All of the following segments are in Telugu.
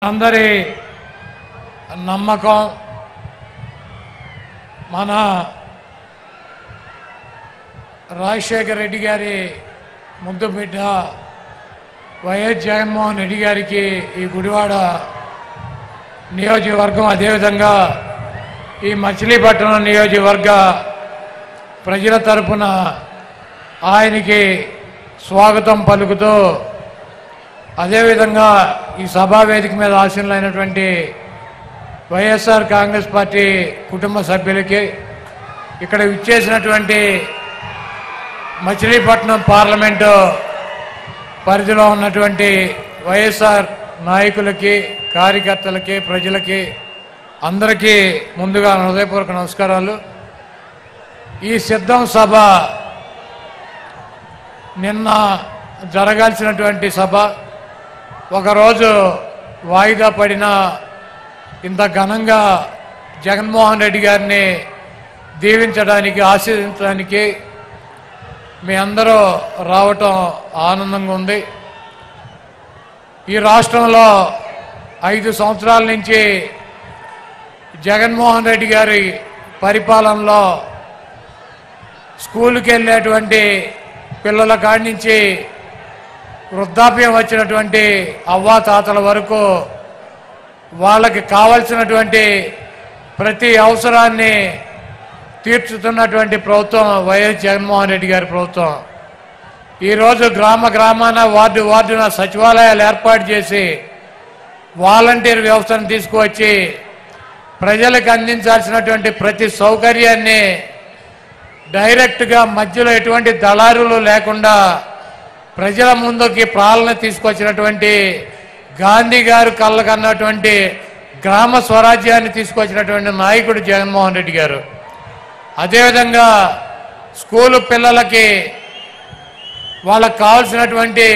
అందరి నమ్మకం మన రాజశేఖర రెడ్డి గారి ముద్దు బిడ్డ వైఎస్ జగన్మోహన్ రెడ్డి గారికి ఈ గుడివాడ నియోజకవర్గం అదేవిధంగా ఈ మచిలీపట్నం నియోజకవర్గ ప్రజల తరపున ఆయనకి స్వాగతం పలుకుతూ అదేవిధంగా ఈ సభా వేదిక మీద ఆసీనులైనటువంటి వైఎస్ఆర్ కాంగ్రెస్ పార్టీ కుటుంబ సభ్యులకి ఇక్కడ విచ్చేసినటువంటి మచిలీపట్నం పార్లమెంటు పరిధిలో ఉన్నటువంటి వైఎస్ఆర్ నాయకులకి కార్యకర్తలకి ప్రజలకి అందరికీ ముందుగా హృదయపూర్వక నమస్కారాలు. ఈ సిద్ధం సభ నిన్న జరగాల్సినటువంటి సభ ఒకరోజు వాయిదా పడిన ఇంత ఘనంగా జగన్మోహన్ రెడ్డి గారిని దీవించడానికి ఆశీర్వదించడానికి మీ అందరూ రావటం ఆనందంగా ఉంది. ఈ రాష్ట్రంలో 5 సంవత్సరాల నుంచి జగన్మోహన్ రెడ్డి గారి పరిపాలనలో స్కూల్కి వెళ్ళేటువంటి పిల్లల కాడి నుంచి వృద్ధాప్యం వచ్చినటువంటి అవ్వాతాతల వరకు వాళ్ళకి కావలసినటువంటి ప్రతి అవసరాన్ని తీర్చుతున్నటువంటి ప్రభుత్వం వైఎస్ జగన్మోహన్ రెడ్డి గారి ప్రభుత్వం. ఈరోజు గ్రామాన వార్డున సచివాలయాలు ఏర్పాటు చేసి వాలంటీర్ వ్యవస్థను తీసుకువచ్చి ప్రజలకు అందించాల్సినటువంటి ప్రతి సౌకర్యాన్ని డైరెక్ట్గా మధ్యలో ఎటువంటి దళారులు లేకుండా ప్రజల ముందుకి పాలన తీసుకొచ్చినటువంటి గాంధీ గారు కళ్ళకన్నటువంటి గ్రామ స్వరాజ్యాన్ని తీసుకొచ్చినటువంటి నాయకుడు జగన్మోహన్ రెడ్డి గారు. అదేవిధంగా స్కూలు పిల్లలకి వాళ్ళకు కావాల్సినటువంటి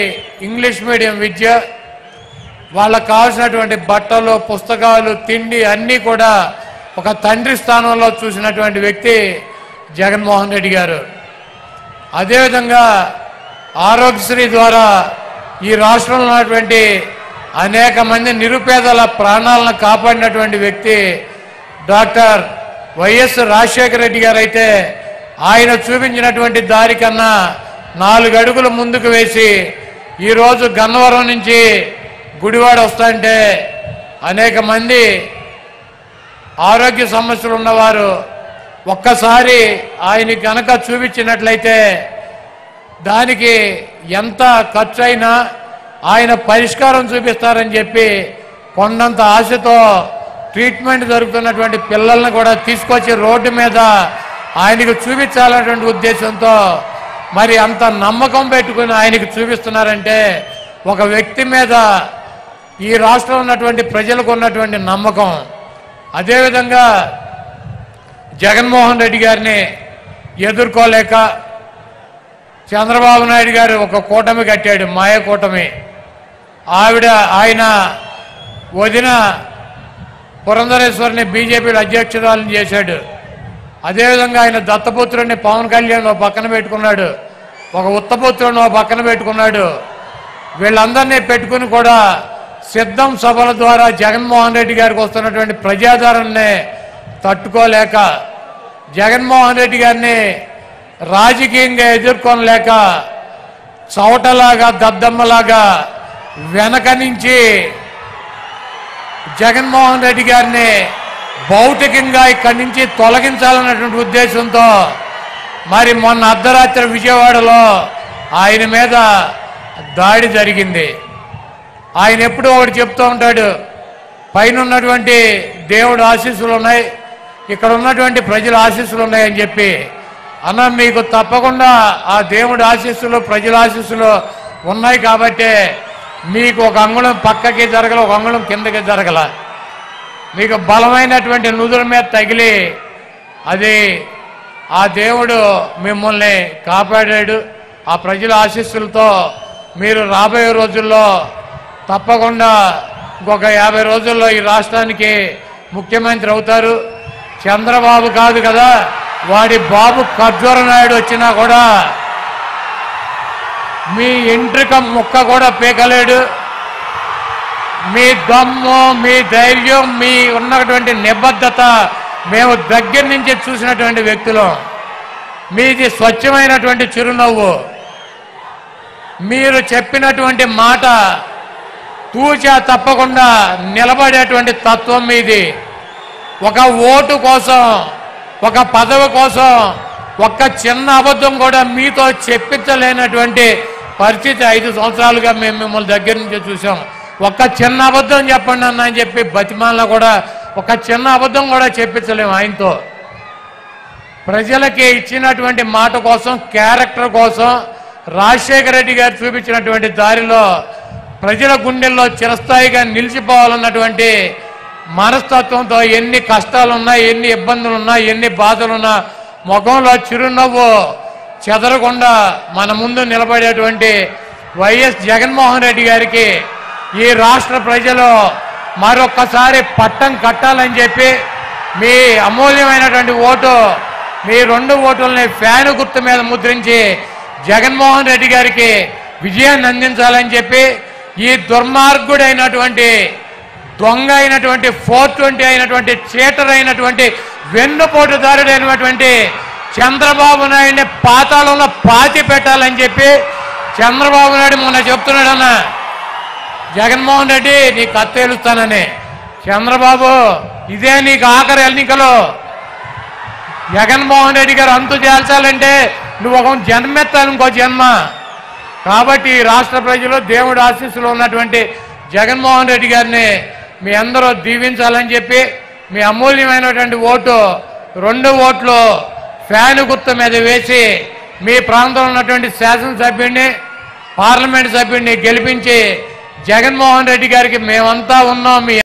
ఇంగ్లీష్ మీడియం విద్య, వాళ్ళకు కావాల్సినటువంటి బట్టలు, పుస్తకాలు, తిండి అన్నీ కూడా ఒక తండ్రి స్థానంలో చూసినటువంటి వ్యక్తి జగన్మోహన్ రెడ్డి గారు. అదేవిధంగా ఆరోగ్యశ్రీ ద్వారా ఈ రాష్ట్రంలో ఉన్నటువంటి అనేక మంది నిరుపేదల ప్రాణాలను కాపాడినటువంటి వ్యక్తి డాక్టర్ వైఎస్ రాజశేఖర రెడ్డి గారు. అయితే ఆయన చూపించినటువంటి దారి కన్నా 4 అడుగులు ముందుకు వేసి ఈరోజు గన్నవరం నుంచి గుడివాడ వస్తుంటే అనేక మంది ఆరోగ్య సమస్యలు ఉన్నవారు ఒక్కసారి ఆయన కనుక చూపించినట్లయితే దానికి ఎంత ఖర్చు అయినా ఆయన పరిష్కారం చూపిస్తారని చెప్పి కొండంత ఆశతో ట్రీట్మెంట్ జరుగుతున్నటువంటి పిల్లల్ని కూడా తీసుకొచ్చి రోడ్డు మీద ఆయనకు చూపించాలన్నటువంటి ఉద్దేశంతో మరి అంత నమ్మకం పెట్టుకుని ఆయనకు చూపిస్తున్నారంటే ఒక వ్యక్తి మీద ఈ రాష్ట్రంలో ఉన్నటువంటి ప్రజలకు ఉన్నటువంటి నమ్మకం. అదేవిధంగా జగన్మోహన్ రెడ్డి గారిని ఎదుర్కోలేక చంద్రబాబు నాయుడు గారు ఒక కూటమి కట్టాడు, మాయ కూటమి. ఆయన వదిన పురంధరేశ్వరిని బీజేపీలో అధ్యక్షురాలను చేశాడు. అదేవిధంగా ఆయన దత్తపుత్రుడిని పవన్ కళ్యాణ్ ఓ పక్కన పెట్టుకున్నాడు, ఒక ఉత్తపుత్రుడిని ఓ పక్కన పెట్టుకున్నాడు. వీళ్ళందరినీ పెట్టుకుని కూడా సిద్ధం సభల ద్వారా జగన్మోహన్ రెడ్డి గారికి వస్తున్నటువంటి ప్రజాదరణని తట్టుకోలేక జగన్మోహన్ రెడ్డి గారిని రాజకీయంగా ఎదుర్కొనలేక చవటలాగా దద్దమ్మలాగా వెనక నుంచి జగన్మోహన్ రెడ్డి గారిని భౌతికంగా ఇక్కడి నుంచి తొలగించాలన్నటువంటి ఉద్దేశంతో మరి మొన్న అర్ధరాత్రి విజయవాడలో ఆయన మీద దాడి జరిగింది. ఆయన ఎప్పుడూ ఒకటి చెప్తూ ఉంటాడు, పైన ఉన్నటువంటి దేవుడు ఆశీస్సులు ఉన్నాయి, ఇక్కడ ఉన్నటువంటి ప్రజల ఆశీస్సులు ఉన్నాయని చెప్పి. అన్న మీకు తప్పకుండా ఆ దేవుడి ఆశీస్సులు ప్రజల ఆశీస్సులు ఉన్నాయి కాబట్టి మీకు ఒక అంగుళం పక్కకి జరగల, ఒక అంగుళం కిందకి జరగల, మీకు బలమైనటువంటి నుదుల మీద తగిలి అది ఆ దేవుడు మిమ్మల్ని కాపాడాడు. ఆ ప్రజల ఆశీస్సులతో మీరు రాబోయే రోజుల్లో తప్పకుండా ఇంకొక 50 రోజుల్లో ఈ రాష్ట్రానికి ముఖ్యమంత్రి అవుతారు. చంద్రబాబు కాదు కదా, వాడి బాబు ఖర్జూర నాయుడు వచ్చినా కూడా మీ ఎంట్రిక ముక్క కూడా పీకలేడు. మీ దమ్ము, మీ ధైర్యం, మీ ఉన్నటువంటి నిబద్ధత మేము దగ్గర నుంచి చూసినటువంటి వ్యక్తులు. మీది స్వచ్ఛమైనటువంటి చిరునవ్వు. మీరు చెప్పినటువంటి మాట తూచా తప్పకుండా నిలబడేటువంటి తత్వం మీది. ఒక ఓటు కోసం, ఒక పదవి కోసం ఒక్క చిన్న అబద్ధం కూడా మీతో చెప్పించలేనటువంటి పరిస్థితి 5 సంవత్సరాలుగా మేము మిమ్మల్ని దగ్గర నుంచి చూసాం. ఒక్క చిన్న అబద్ధం చెప్పండి అన్న అని చెప్పి బతిమాలలో కూడా ఒక చిన్న అబద్ధం కూడా చెప్పించలేము ఆయనతో. ప్రజలకి ఇచ్చినటువంటి మాట కోసం, క్యారెక్టర్ కోసం రాజశేఖర రెడ్డి గారు చూపించినటువంటి దారిలో ప్రజల గుండెల్లో చిరస్థాయిగా నిలిచిపోవాలన్నటువంటి మనస్తత్వంతో ఎన్ని కష్టాలున్నా, ఎన్ని ఇబ్బందులున్నా, ఎన్ని బాధలున్నా ముఖంలో చిరునవ్వు చెదరకుండా మన ముందు నిలబడేటువంటి వైఎస్ జగన్మోహన్ రెడ్డి గారికి ఈ రాష్ట్ర ప్రజలు మరొక్కసారి పట్టం కట్టాలని చెప్పి మీ అమూల్యమైనటువంటి ఓటు, మీ 2 ఓటుల్ని ఫ్యాను గుర్తు మీద ముద్రించి జగన్మోహన్ రెడ్డి గారికి విజయాన్ని అందించాలని చెప్పి ఈ దుర్మార్గుడైనటువంటి, దొంగ అయినటువంటి, 420 అయినటువంటి, చీటర్ అయినటువంటి, వెన్నుపోటుదారుడైనటువంటి చంద్రబాబు నాయుడిని పాతాళంలో పాతి పెట్టాలని చెప్పి చంద్రబాబు నాయుడు మొన్న చెప్తున్నాడన్న, జగన్మోహన్ రెడ్డి నీ కత్తి ఏలుస్తానని. చంద్రబాబు ఇదే నీకు ఆఖరి ఎన్నికలు. జగన్మోహన్ రెడ్డి గారు అంతు చేల్చాలంటే నువ్వు ఒక జన్మెత్తాను, ఇంకో జన్మ. కాబట్టి రాష్ట్ర ప్రజలు దేవుడు ఆశీస్సులో ఉన్నటువంటి జగన్మోహన్ రెడ్డి గారిని మీ అందరూ దీవించాలని చెప్పి మీ అమూల్యమైనటువంటి ఓటు 2 ఓట్లు ఫ్యాను గుర్తు మీద వేసి మీ ప్రాంతంలో ఉన్నటువంటి శాసనసభ్యుడిని, పార్లమెంట్ సభ్యుడిని గెలిపించి జగన్మోహన్ రెడ్డి గారికి మేమంతా ఉన్నాం, మీ